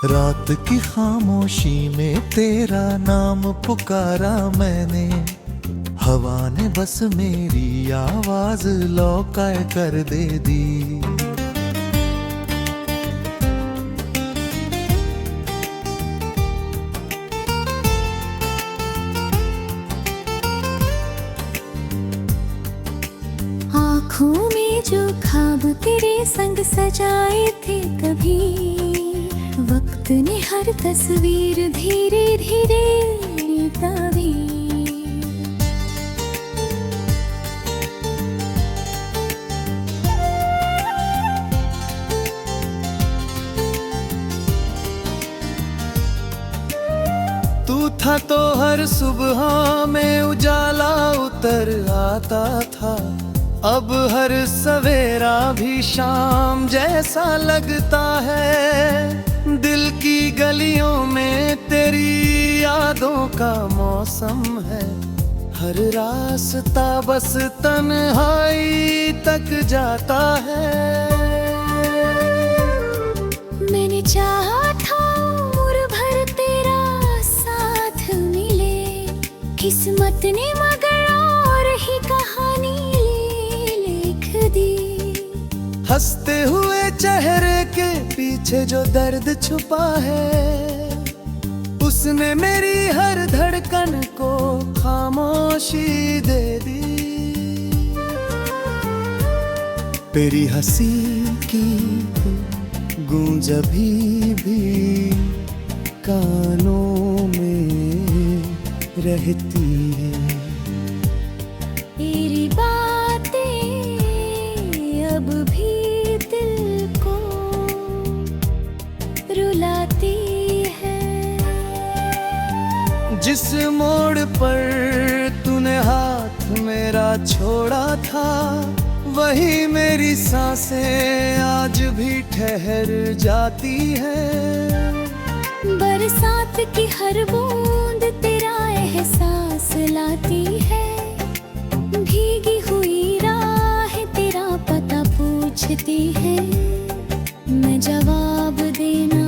रात की खामोशी में तेरा नाम पुकारा मैंने, हवा ने बस मेरी आवाज लौकाए कर दे दी। आँखों में जो ख्वाब तेरे संग सजाए थे कभी, वक्त ने हर तस्वीर धीरे धीरे मिटा दी। तू था तो हर सुबह में उजाला उतर आता था, अब हर सवेरा भी शाम जैसा लगता है। दिल की गलियों में तेरी यादों का मौसम है, हर रास्ता बस तन्हाई तक जाता है। मैंने चाहा था उम्र भर तेरा साथ मिले, किस्मत ने मगर और ही कहानी लिख दी। हंसते हुए चेहरे के पीछे जो दर्द छुपा है, उसने मेरी हर धड़कन को खामोशी दे दी। तेरी हंसी की गूंज अभी भी कानों में रहती है। तेरी बातें अब भी दिल को रुलाती है। जिस मोड़ पर तूने हाथ मेरा छोड़ा था, वही मेरी सांसें आज भी ठहर जाती है। बरसात की हर बूंद तेरा एहसास लाती है, भीगी हुई राह तेरा पता पूछती है। मैं जवाब देना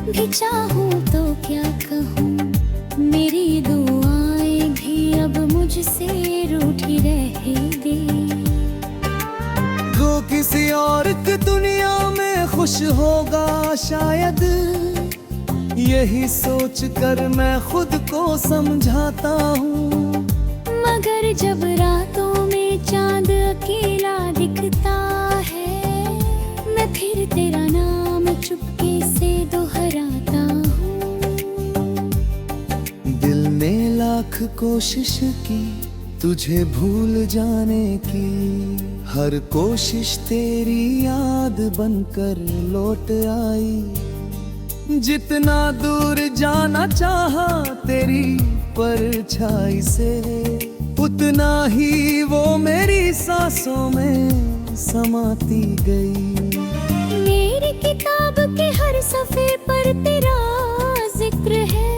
भी चाहूँ तो क्या कहूँ, मेरी दुआएं भी अब मुझसे रूठी रहेगी। वो किसी और की दुनिया में खुश होगा शायद, यही सोच कर मैं खुद को समझाता हूँ। मगर जब रातों में चांद अकेला दिखता है, मैं फिर तेरा नाम चुपके से दोहराता हूँ। दिल ने लाख कोशिश की तुझे भूल जाने की, हर कोशिश तेरी याद बनकर लौट आई। जितना दूर जाना चाहा तेरी परछाई से, उतना ही वो मेरी सांसों में समाती गई। मेरी किताब के हर सफ़े पर तेरा जिक्र है,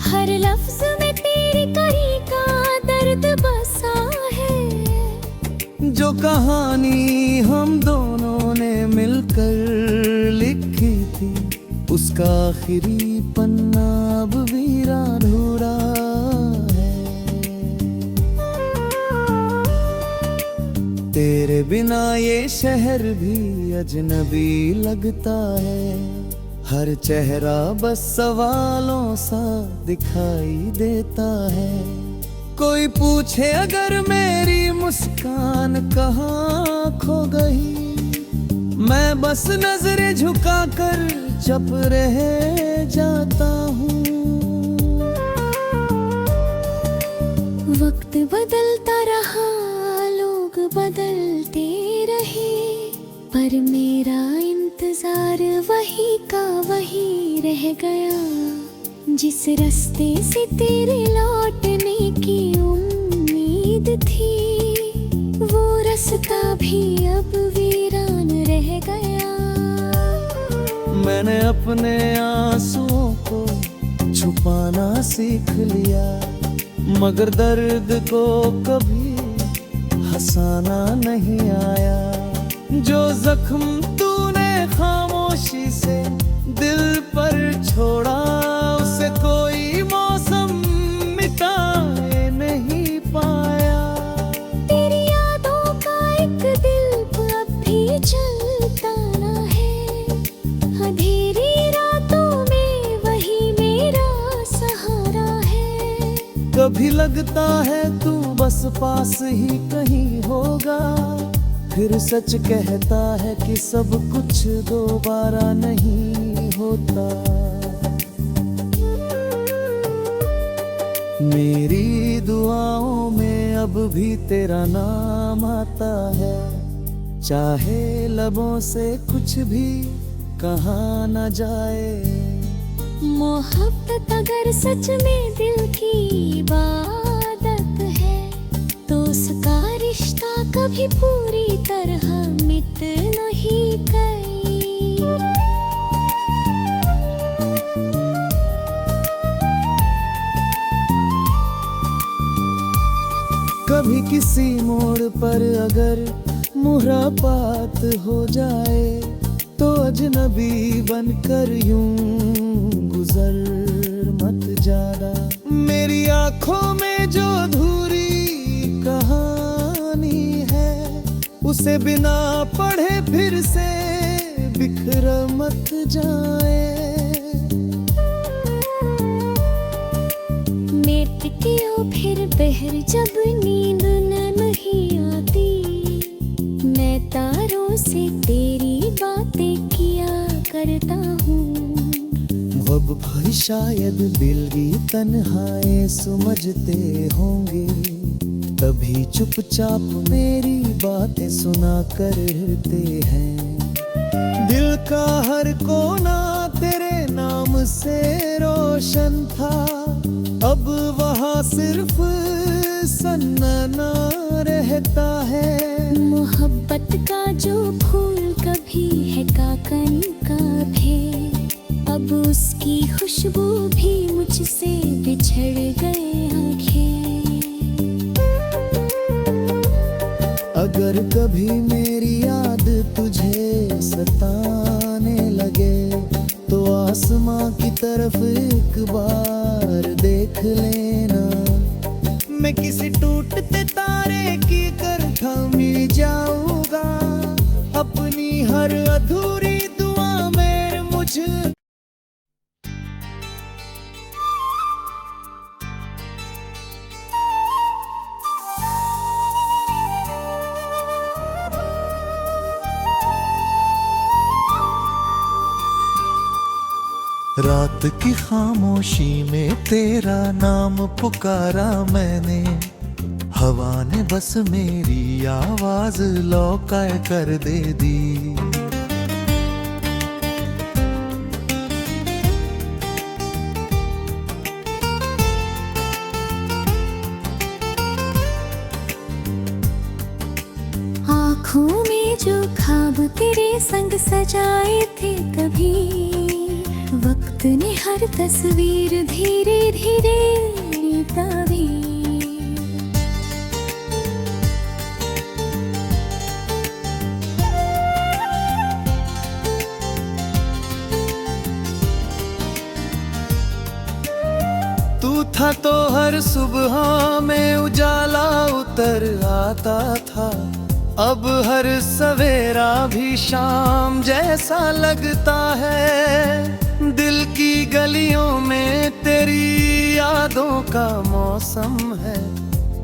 हर लफ्ज में तेरी करी का दर्द बसा है। जो कहानी हम दोनों ने मिलकर लिखी थी, उसका आखिरी पन्ना अब वीरान-अधूरा है। तेरे बिना ये शहर भी अजनबी लगता है, हर चेहरा बस सवालों सा दिखाई देता है। कोई पूछे अगर मेरी मुस्कान कहाँ खो गई, मैं बस नजरें झुका कर चुप रह जाता हूँ। वक्त बदलता रहा, लोग बदलते रहे, पर मेरा इंतजार वही का वही रह गया। जिस रास्ते से तेरे लौटने की उम्मीद थी, वो रास्ता भी अब वीरान रह गया। मैंने अपने आंसुओं को छुपाना सीख लिया, मगर दर्द को कभी हंसाना नहीं आया। जो जख्म तूने खामोशी से दिल पर कभी लगता है तू बस पास ही कहीं होगा, फिर सच कहता है कि सब कुछ दोबारा नहीं होता। मेरी दुआओं में अब भी तेरा नाम आता है, चाहे लबों से कुछ भी कहा न जाए। मोहब्बत अगर सच में दिल की इबादत है, तो उसका रिश्ता कभी पूरी तरह मिट नहीं गई। कभी किसी मोड़ पर अगर मुलाकात हो जाए, तो अजनबी बनकर यूं गुजर मत जाना। मेरी आंखों में जो अधूरी कहानी है, उसे बिना पढ़े फिर से बिखर मत जाए। मेटकियों फिर बहर जब नींद नहीं आती, मैं तारों से तेरी बातें किया करता हूँ। अब भाई शायद दिल की तन्हाई समझते होंगे, तभी चुपचाप मेरी बातें सुना करते हैं। दिल का हर कोना तेरे नाम से रोशन था, अब वहाँ सिर्फ सन्नाटा रहता है। मोहब्बत का जो फूल कभी है काकन का भी, अब उसकी खुशबू भी मुझसे बिछड़ गए आंखें। अगर कभी मेरी याद तुझे सताने लगे, तो आसमां की तरफ एक बार देख लेना। मैं किसी टूटते तारे की तरह मिल जाऊंगा, अपनी हर अधूरी दुआ में मुझे। रात की खामोशी में तेरा नाम पुकारा मैंने, हवा ने बस मेरी आवाज लौका कर दे दी। आँखों में जो ख्वाब तेरे संग सजाए थे कभी, वक्त ने हर तस्वीर धीरे धीरे मिटा दी। तू था तो हर सुबह में उजाला उतर आता था, अब हर सवेरा भी शाम जैसा लगता है। दिल की गलियों में तेरी यादों का मौसम है,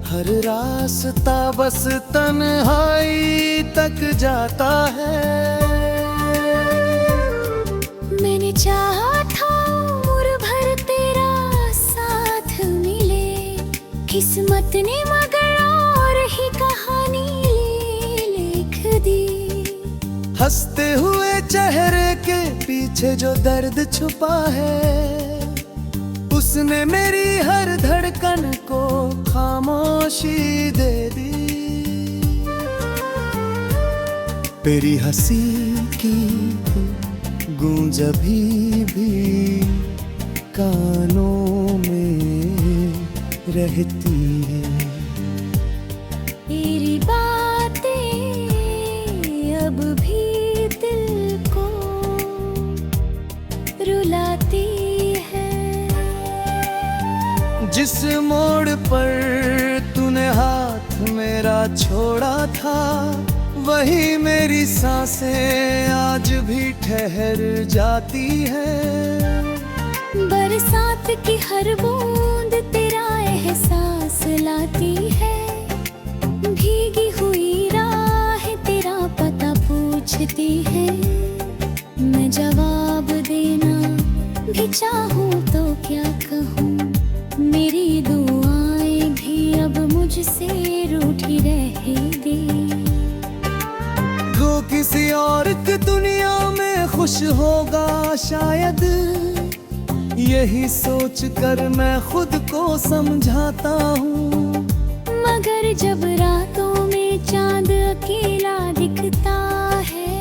हर रास्ता बस तन्हाई तक जाता है। मैंने चाहा था उम्र भर तेरा साथ मिले, किस्मत ने मगर और ही कहानी लिख दी। हंसते हुए चेहरे के पीछे जो दर्द छुपा है, उसने मेरी हर धड़कन को खामोशी दे दी। तेरी हंसी की गूंज अभी भी कानों में रहती है। तेरी बातें अब भी दिल को रुलाती है। जिस मोड़ पर तूने हाथ मेरा छोड़ा था, वही मेरी सांसें आज भी ठहर जाती है। बरसात की हर बूंद तेरा एहसास लाती है। भीगी हुई राह तेरा पता पूछती है। मैं जवाब देना भी चाहूँ तो क्या कहूँ। मेरी दुआएं भी अब मुझसे रूठी रहेगी। वो किसी और की दुनिया में खुश होगा शायद, यही सोच कर मैं खुद को समझाता हूँ। मगर जब रातों में चांद अकेला दिखता है,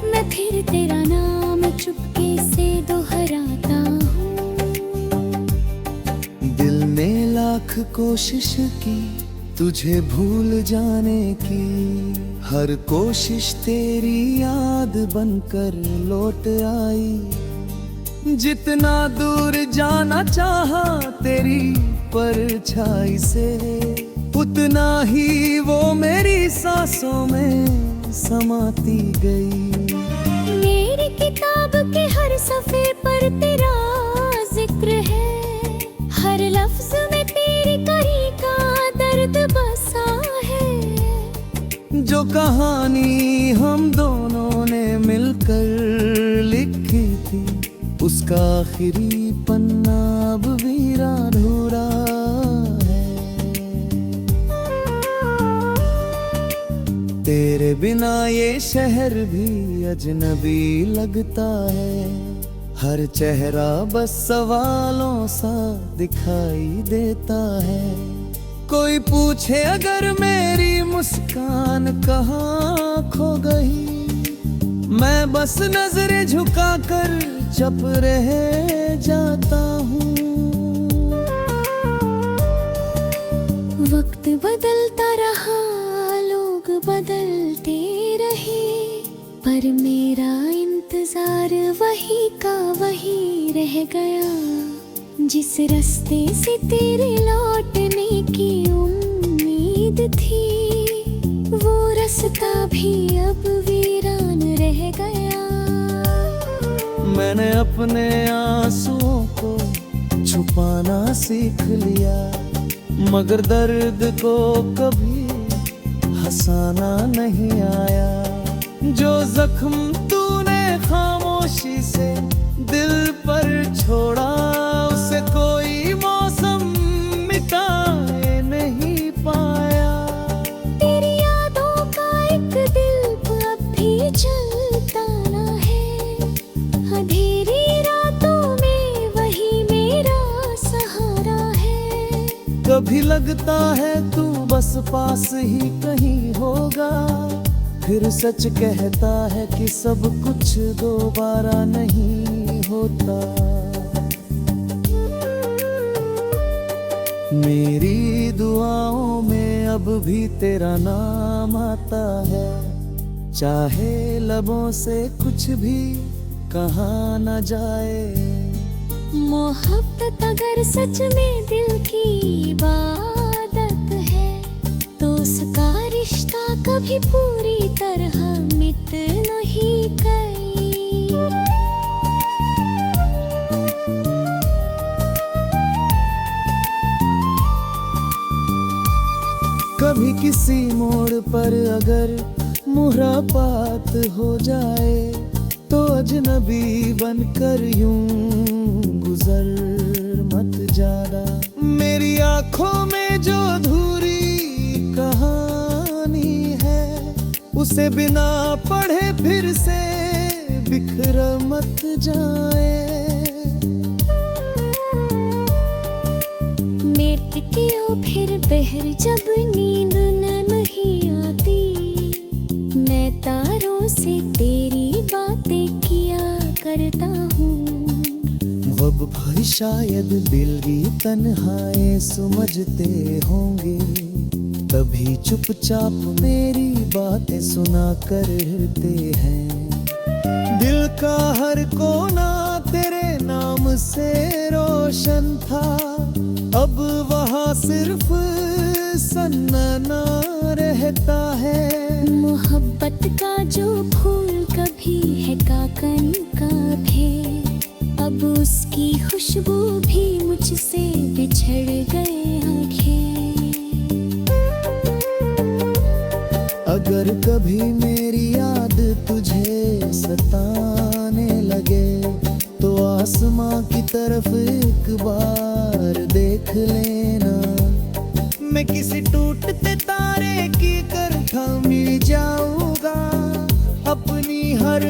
मैं फिर तेरा नाम चुपके से दोहराता हूँ। दिल ने लाख कोशिश की तुझे भूल जाने की, हर कोशिश तेरी याद बनकर लौट आई। जितना दूर जाना चाहा तेरी परछाई से, उतना ही वो मेरी सांसों में समाती गई। मेरी किताब के हर सफ़े पर तेरा जिक्र है। हर लफ्ज में तेरी करी का दर्द बसा है। जो कहानी हम दोनों ने मिलकर लिखी थी, उसका आखिरी पन्ना अब वीरान-अधूरा है। तेरे बिना ये शहर भी अजनबी लगता है। हर चेहरा बस सवालों सा दिखाई देता है। कोई पूछे अगर मेरी मुस्कान कहाँ खो गई, मैं बस नजरें झुकाकर चुप रह जाता हूँ। वक्त बदलता रहा, लोग बदलते रहे, पर मेरा इंतजार वही का वही रह गया। जिस रास्ते से तेरे लौटने की उम्मीद थी, वो रास्ता भी अब वीरान रह गया। मैंने अपने आंसुओं को छुपाना सीख लिया, मगर दर्द को कभी हंसाना नहीं आया। जो जख्म तूने खामोशी से दिल पर छोड़ा, उसे कोई मौसम मिटाए नहीं पाया। तेरी यादों का एक दिल अब भी चलता ना है। अंधेरी रातों में वही मेरा सहारा है। कभी लगता है तू बस पास ही कहीं होगा, फिर सच कहता है कि सब कुछ दोबारा नहीं होता। मेरी दुआओं में अब भी तेरा नाम आता है, चाहे लबों से कुछ भी कहा न जाए। मोहब्बत अगर सच में दिल की इबादत है, तो उसका रिश्ता कभी पूरी तरह मिट नहीं गई। कभी किसी मोड़ पर अगर मुलाकात हो जाए, तो अजनबी बनकर यूं गुजर मत जाना। मेरी आंखों में जो अधूरी कहानी है, उसे बिना पढ़े फिर से बिखर मत जाए। मेरे क्यों फिर बहर जब नींद नहीं आती, मैं तारों से तेरी बातें किया करता हूँ। अब भाई शायद दिल की तन्हाई समझते होंगे, तभी चुपचाप मेरी बातें सुना करते हैं। दिल का हर कोना तेरे नाम से रोशन था, अब वहाँ सिर्फ सन्नाटा रहता है। मोहब्बत का जो फूल कभी है काकन का भी, अब अब उसकी खुशबू भी मुझसे बिछड़ गए आंखें। अगर कभी मेरी याद तुझे सताने लगे तो आसमां की तरफ एक बार देख लेना। मैं किसी टूटते तारे की तरह मिल जाऊंगा, अपनी हर